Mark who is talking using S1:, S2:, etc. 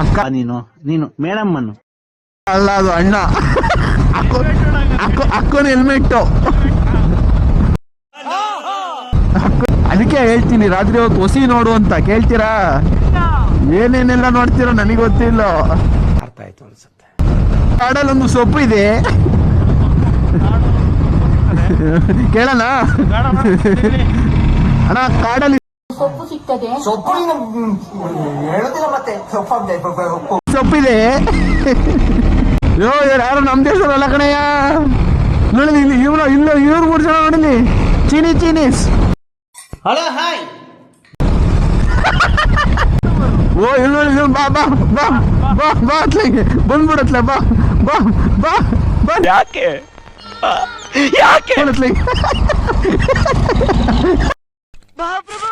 S1: ಅಕ್ಕ ನೀನು ಮೇಡಮ್ಮನ್ನು ಅಲ್ಲ, ಅದು ಅಣ್ಣ. ಅಕ್ಕನ ಹೆಲ್ಮೆಟ್ಟು. ಅದಕ್ಕೆ ಹೇಳ್ತೀನಿ ರಾತ್ರಿ ಹೊತ್ತು ಹೊಸಿ ನೋಡು ಅಂತ. ಕೇಳ್ತೀರಾ? ಏನೇನೆಲ್ಲ ನೋಡ್ತೀರೋ ನನಗೆ ಗೊತ್ತಿಲ್ಲ.
S2: ಅರ್ಥ ಆಯ್ತು ಅನ್ಸುತ್ತೆ.
S1: ಕಾಡಲ್ಲೊಂದು ಸೊಪ್ಪು ಇದೆ, ಕೇಳೋಣ ಅಣ್ಣ? ಕಾಡಲ್ಲಿ
S3: ಸೊಪ್ಪು ಸಿಗ್ತದೆ.
S1: ಸೊಪ್ಪಿದೆ. ಯಾರು ನಮ್ ದೇಶದಲ್ಲ ಕಣಯ್ಯ. ನೋಡಿಲಿ ಇವ್ರು 3 ಜನ ನೋಡಿಲಿ. ಚೀನೀಸ್.
S2: Hello hi.
S1: ಓ ಇಲ್ಲಿ ನೋಡಿ, ಬಾ ಬಾ ಬಾ ಬಾ ಬಾ ಅತ್ಲಾಗೆ ಬಂದ್ಬಿಡತ್ಲ. ಬಾ ಬಾ ಬಾ ಬಾ.
S2: ಯಾಕೆ
S1: ಅತ್ಲಾಗೆ
S2: ಬಾ ಪ್ರಭು.